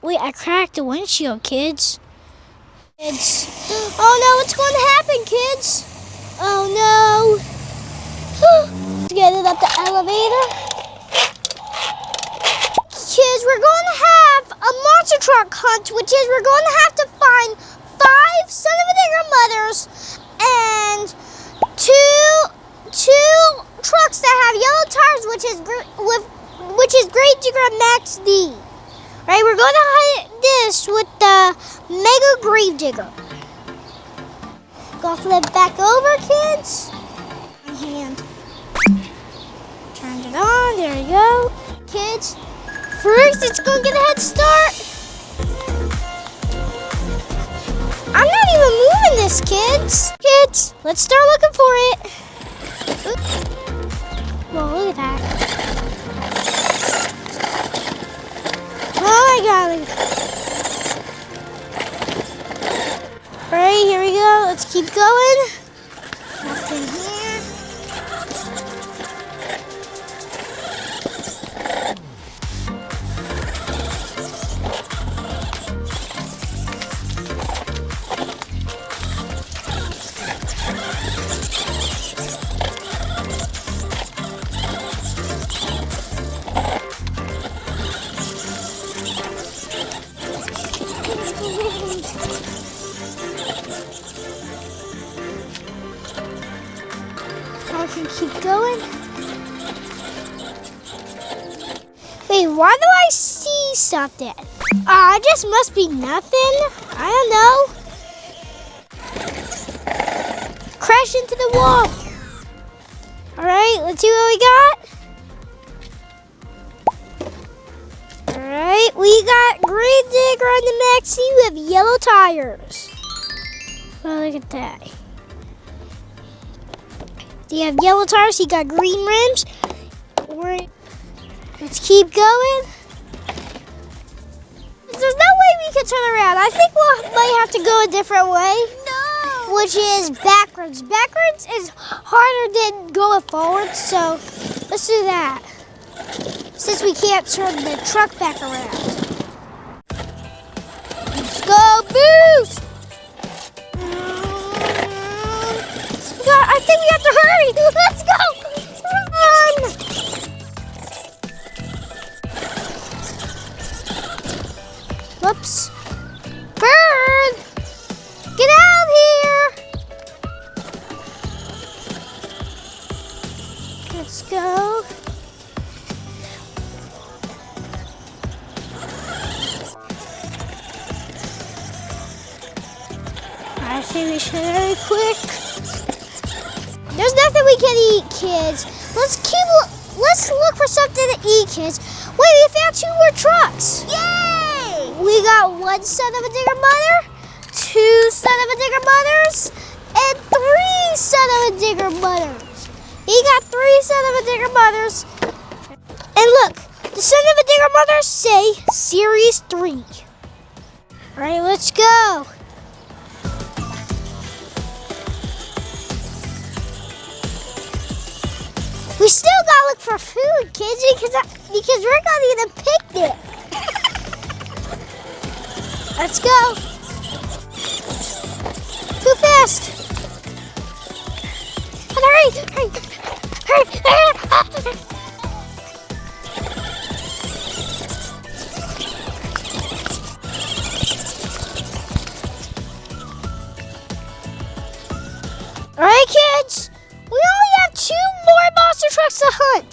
Wait, I cracked the windshield, kids. Kids. Oh no, what's going to happen, kids? Oh no. Let's get it up the elevator. Kids, we're going to have a monster truck hunt, which is we're going to have to find 5 Son-UVA Digger mothers and two trucks that have yellow tires, which is Great Digger Max D. Right, we're going to hunt this with the Mega Grave Digger. Go flip back over, kids. My hand. Turn it on. There you go, kids. First, it's going to get a head start. I'm not even moving this, kids. Kids, let's start looking for it. Oops. Whoa, look at that. Oh my God. All right, here we go. Let's keep going. Nothing here. I can keep going. Wait, why do I see something? It just must be nothing. I don't know. Crash into the wall. All right, let's see what we got. All right, we got Grave Digger on the Maxi with yellow tires. Well, look at that. You have yellow tires, you got green rims. Let's keep going. There's no way we can turn around. I think we might have to go a different way. No! Which is backwards. Backwards is harder than going forward, so let's do that. Since we can't turn the truck back around. Let's go, boost! I think we have to hurry. Let's go. Run. Whoops. Bird. Get out here. Let's go. I think we should hurry quick. There's nothing we can eat, kids. Let's look for something to eat, kids. Wait, we found 2 more trucks. Yay! We got 1 Son-UVA Digger mother, 2 Son-UVA Digger mothers, and 3 Son-UVA Digger mothers. He got 3 Son-UVA Digger mothers. And look, the Son-UVA Digger mothers say Series 3. All right, let's go. We still gotta look for food, kids, because we're gonna eat a picnic. Let's go. Too fast. Hurry, hurry, hurry, hurry. All right, kids. We only have 2 more monster trucks to hunt.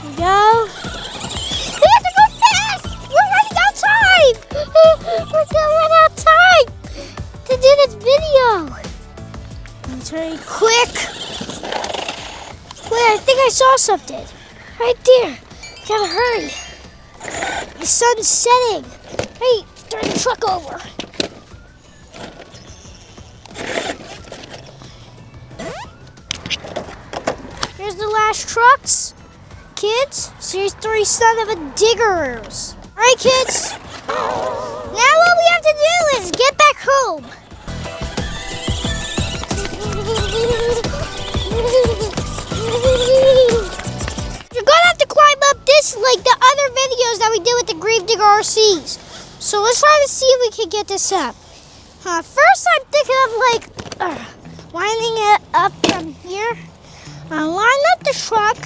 Here we go. We have to go fast. We're running out of time. We're gonna run out of time to do this video. Let's hurry quick. Wait, I think I saw something. Right there. Gotta hurry. The sun's setting. Hey, turn the truck over. Here's the last trucks. Kids, Series 3 Son-UVA Diggers. All right, kids. Now what we have to do is get back home. You're gonna have to climb up this like the other videos that we did with the Grave Digger Digger RCs. So let's try to see if we can get this up. First, I'm thinking of winding it up from here. Line up the truck,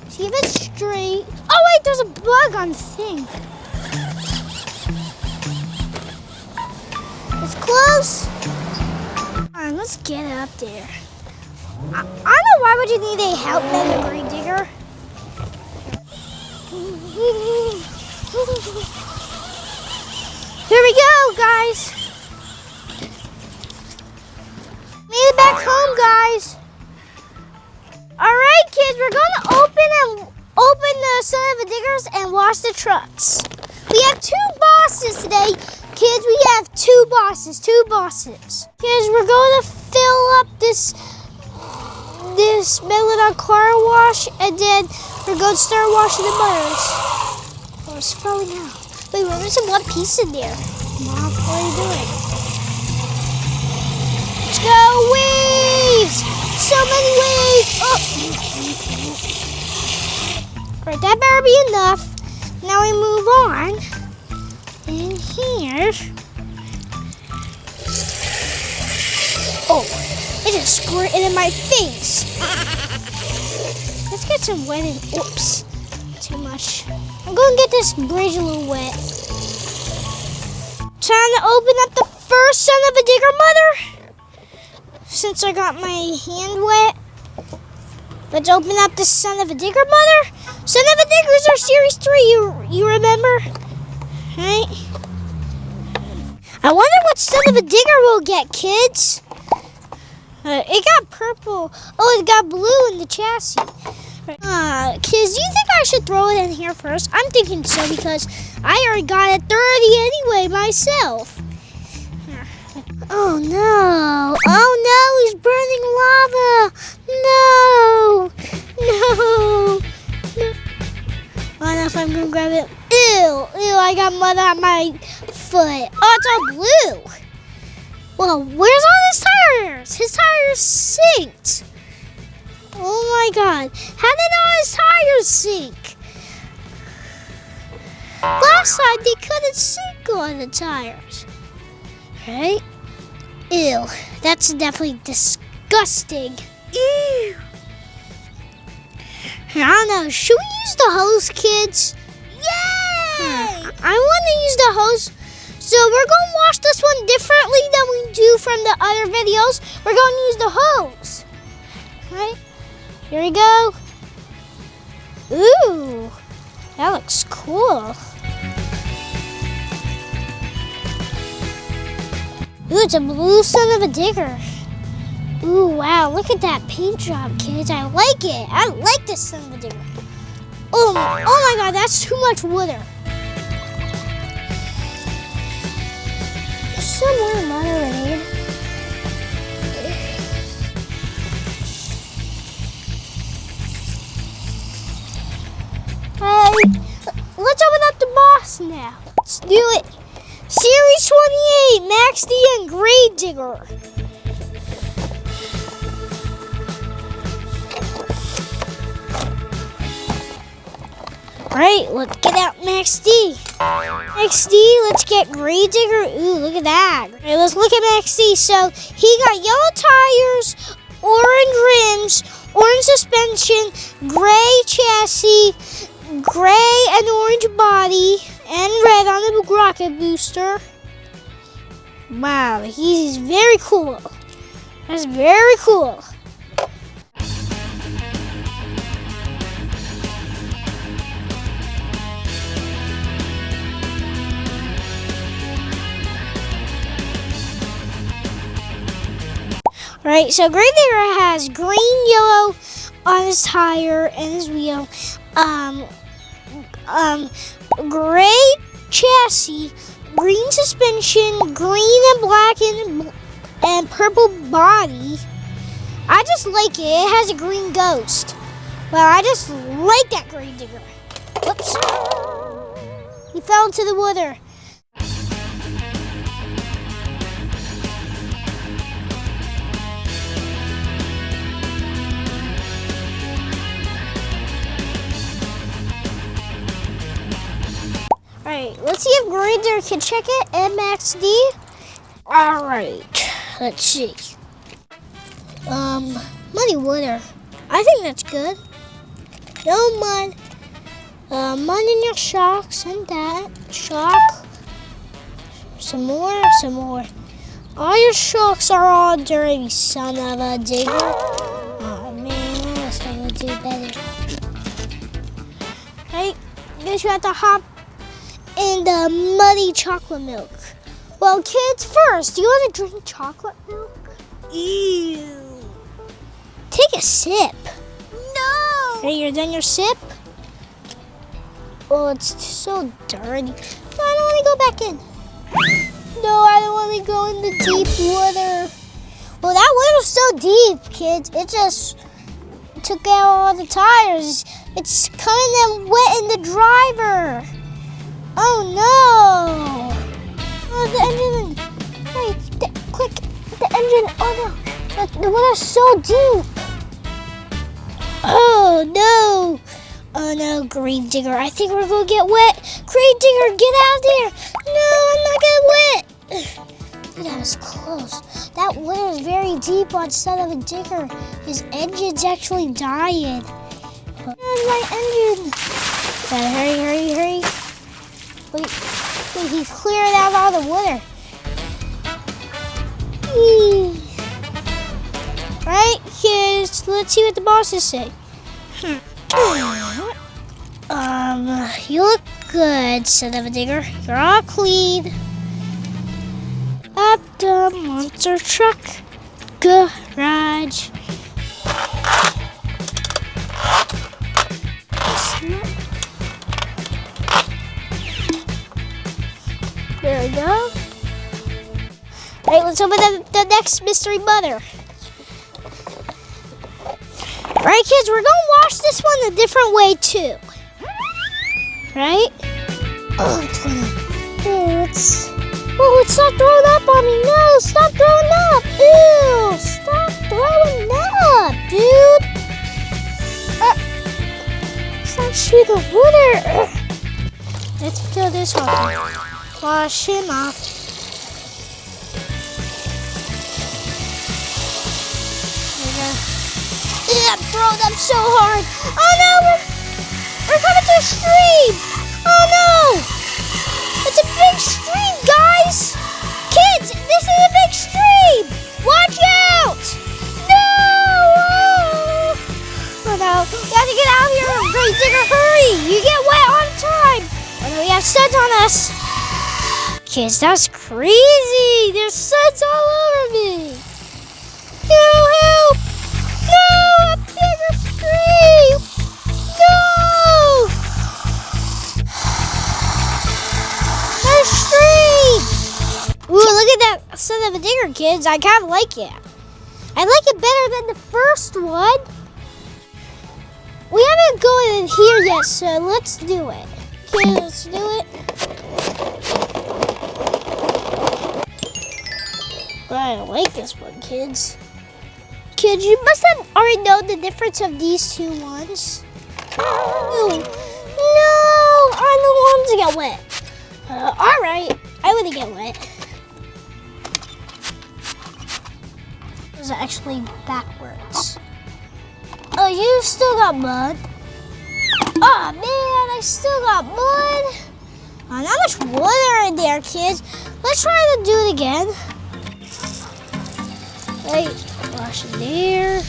see if it's straight. Oh wait, there's a bug on the thing. It's close. Let's get it up there. I don't know, why would you need a help Mega Digger? Here we go, guys. Made it back home, guys. All right, kids, we're gonna open the Son-UVA Diggers and wash the trucks. We have 2 bosses today, kids. We have 2 bosses. Kids, we're gonna fill up this Megalodon car wash, and then we're gonna start washing the motors. Oh, it's falling out. Wait, we're missing one piece in there. Mom, what are you doing? Let's go, waves! So many waves! Oh. Alright, that better be enough. Now we move on. In here. Oh, it just squirted in my face. Let's get some wet in. Oops, too much. I'm going to get this bridge a little wet. Time to open up the first Son-UVA Digger mother. Since I got my hand wet, let's open up the Son-UVA Digger mother. Son-UVA Diggers are Series 3, you remember? Right? I wonder what Son-UVA Digger will get, kids. It got purple. Oh, it got blue in the chassis. Kids, do you think I should throw it in here first? I'm thinking so because I already got it 30 anyway myself. Oh no. Oh no, he's burning lava. No. Oh, that's why I'm going to grab it. Ew, I got mud on my foot. Oh, it's all blue. Well, where's all his tires? His tires sinked. Oh my God. How did all his tires sink? Last time they couldn't sink on the tires. Right? Ew. That's definitely disgusting. Ew. I don't know. Should we use the hose, kids? Yay! I want to use the hose. So we're going to wash this one differently than we do from the other videos. We're going to use the hose. Right? Here we go. Ooh, that looks cool. Ooh, it's a blue Son-UVA Digger. Ooh, wow, look at that paint job, kids. I like it. I like this Son-UVA Digger. Oh my God, that's too much water. Some more lemonade. Let's open up the boss now. Let's do it. Series 28, Max D and Grade Digger. Alright, let's get out Max D. Max D, let's get Grade Digger. Ooh, look at that. Alright, let's look at Max D. So, he got yellow tires, orange rims, orange suspension, gray chassis, gray and orange body, and red on the rocket booster. Wow, he's very cool. That's very cool. Right, so Grade Digger has green, yellow on his tire and his wheel. Gray chassis, green suspension, green and black and purple body. I just like it. It has a green ghost. Well, I just like that Grade Digger. Whoops. He fell into the water. Alright, Alright, let's see if Grader can check it. MXD. Alright, let's see. Muddy water. I think that's good. No mud. Mud in your shocks and that. Shock. Some more, some more. All your shocks are all dirty, son of a digger. Oh man, I was gonna do better. Right, guess you have to hop in the muddy chocolate milk. Well, kids, first, do you want to drink chocolate milk? Ew. Take a sip. No. Okay, you're done your sip? Oh, it's so dirty. No, I don't want to go back in. No, I don't want to go in the deep water. Well, that water's so deep, kids. It just took out all the tires. It's coming in wet in the driver. Oh, no. Oh, the engine. Wait, quick. The engine. Oh, no. The water's so deep. Oh, no. Oh, no, Grave Digger. I think we're going to get wet. Grave Digger, get out of there. No, I'm not getting wet. That was close. That water is very deep on Son of a Digger. His engine's actually dying. Where's my engine? Gotta hurry. Wait, he's clearing out all the water. Right, kids, let's see what the bosses say. You look good, Son of a Digger. You're all clean. Up the monster truck garage. There we go. Right, let's open the next mystery mother. Right, kids, we're gonna wash this one a different way too. Right? Oh, it's not throwing up on me. No, stop throwing up. Ew, stop throwing up, dude. It's not shooting the water. Let's fill this off. Wash him off. I'm throwing up so hard. Oh no, we're coming to a stream. Oh no, it's a big stream, guys. Kids, this is a big stream. Watch out. No. Oh no, we have to get out of here. Grave Digger, hurry. You get wet all the time. Oh no, we have suds on us. Kids, that's crazy. There's suds all over me. Help. No, a bigger stream! No! A stream! Ooh, look at that Son of a Digger, kids. I kind of like it. I like it better than the first one. We haven't gone in here yet, so let's do it. Okay, let's do it. I like this one, kids. Kids, you must have already known the difference of these two ones. No, I'm the one to get wet. All right, I want to get wet. It was actually backwards. Oh, you still got mud? Oh man, I still got mud. Oh, not much water in there, kids. Let's try to do it again. Wait. Wash it there.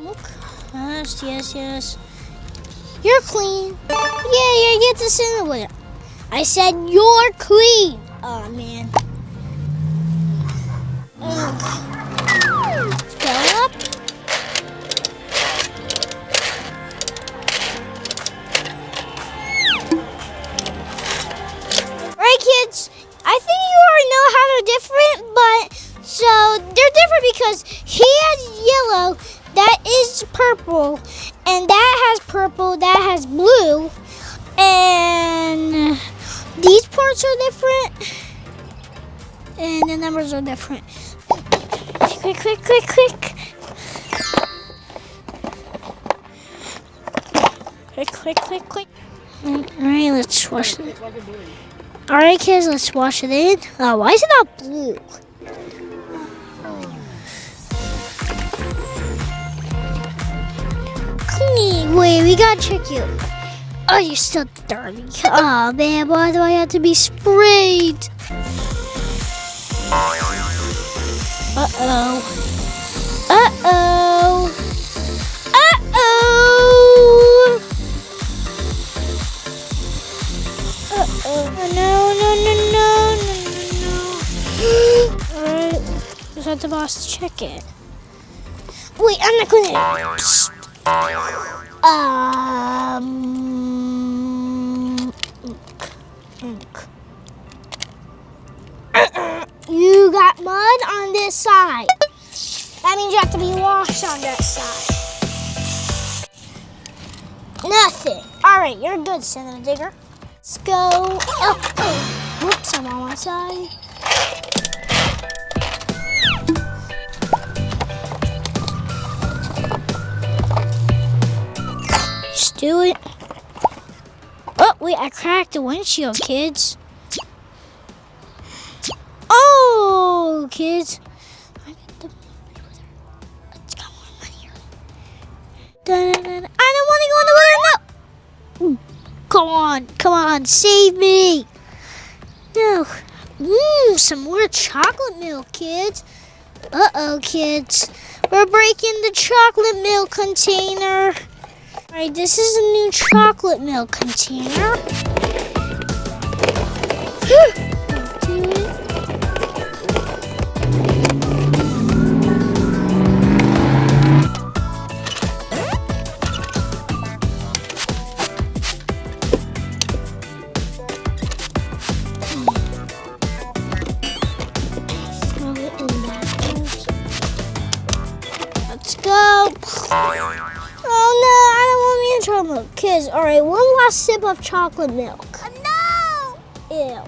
Look. Yes. You're clean. Yeah, get this in the water. I said you're clean. Oh man. Go up. Kids, I think you already know how they're different, but so they're different because he has yellow, that is purple, and that has purple, that has blue, and these parts are different, and the numbers are different. Quick. Quick. Alright, let's wash it. Alright, kids, let's wash it in. Oh, why is it not blue? Clean. Wait, we gotta check you. Oh, you're still dirty. Oh, man, why do I have to be sprayed? Uh-oh. No. Alright, just have the boss to check it. Wait, I'm not gonna. You got mud on this side. That means you have to be washed on that side. Nothing. Alright, you're good, Son-UVA Digger. Let's go up. Whoops, I'm on my side. Just do it. Oh, wait, I cracked the windshield, kids. Oh, kids. Let's go on here. I don't want to go in the water, no. Come on, save me. No. Some more chocolate milk, kids. Uh-oh, kids. We're breaking the chocolate milk container. All right, this is a new chocolate milk container. Let's go. Oh no, I don't want me in chocolate. Kids, all right, one last sip of chocolate milk. No! Ew.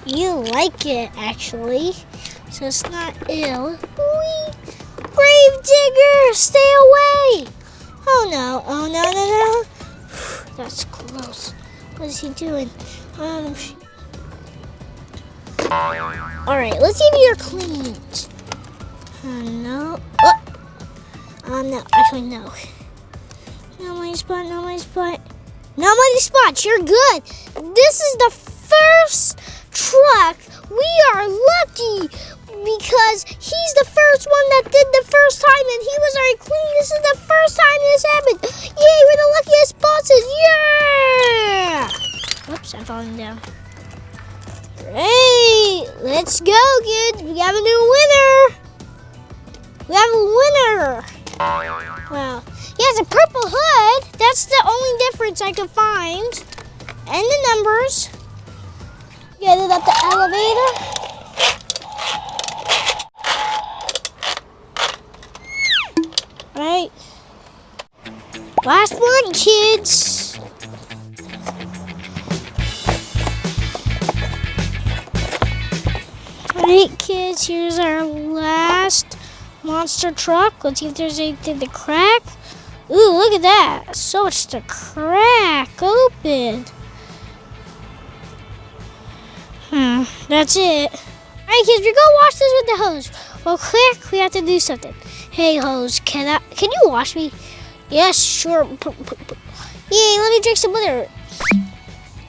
You like it, actually, so it's not ill. Grave digger, stay away! Oh no, no. That's gross. What is he doing? All right, let's see if you're cleaned. Oh no. No, actually no. Not my spot. You're good. This is the first truck. We are lucky because he's the first one that did the first time and he was already clean. This is the first time this happened. Yay, we're the luckiest bosses. Yeah! Whoops, I'm falling down. Great. Let's go, kids. We have a new winner. Wow. He has a purple hood. That's the only difference I could find. And the numbers. Get it up the elevator. All right. Last one, kids. All right, kids. Here's our last monster truck. Let's see if there's anything to crack. Ooh, look at that. So much to crack open. That's it. Alright, kids, we're gonna wash this with the hose. Well, quick, we have to do something. Hey, hose, can you wash me? Yes, sure. Yay, let me drink some water.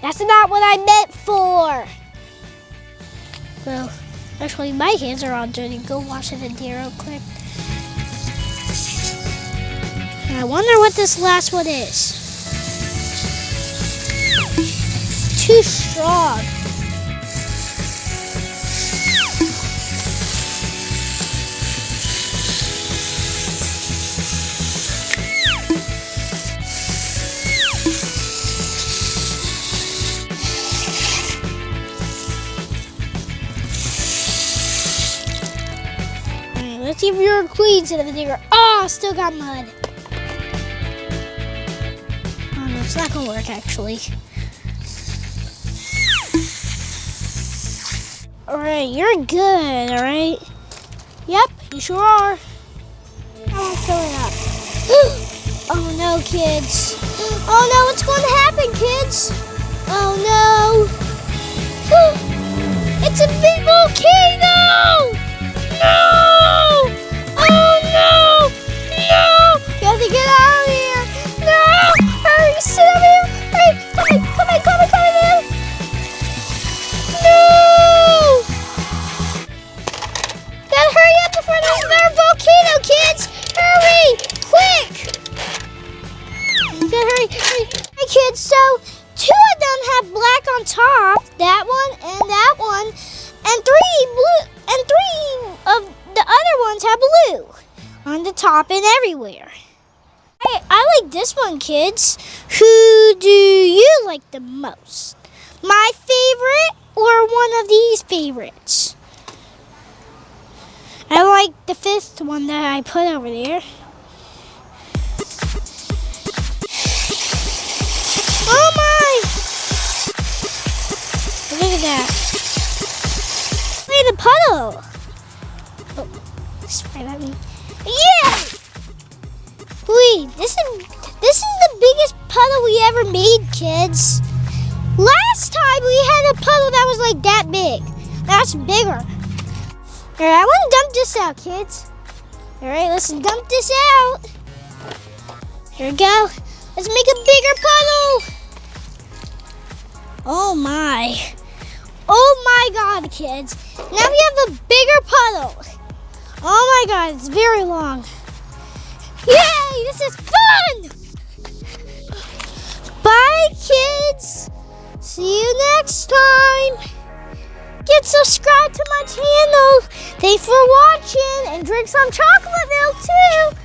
That's not what I meant for. Well, actually, my hands are all dirty. Go wash it in here real quick. I wonder what this last one is. Too strong. Let's see if you're clean, Son-UVA Digger. Oh, still got mud. Oh no, it's not gonna work actually. Alright, you're good, alright? Yep, you sure are. I won't fill it up. Oh no, kids. Oh no, what's going to happen, kids? Oh no. It's a big volcano! No! Oh no! No! You have to get out of here! No! Hurry, sit over here! Hurry! Come on! No! Gotta hurry up before there's another volcano, kids! Hurry! Quick! You gotta hurry! Hey kids, so 2 of them have black on top, that one and that one, and 3 blue, and 3 of the other ones have blue on the top and everywhere. I like this one, kids. Who do you like the most? My favorite or one of these favorites? I like the 5th one that I put over there. Oh my! Look at that. Look at the puddle. Oh, spray at me. Yeah! Wait, this is the biggest puddle we ever made, kids. Last time we had a puddle that was like that big. That's bigger. All right, I want to dump this out, kids. All right, let's dump this out. Here we go. Let's make a bigger puddle. Oh my. Oh my God, kids. Now we have a bigger puddle. Oh my God, it's very long. Yay, this is fun. Bye, kids. See you next time. Get subscribed to my channel. Thanks for watching and drink some chocolate milk too.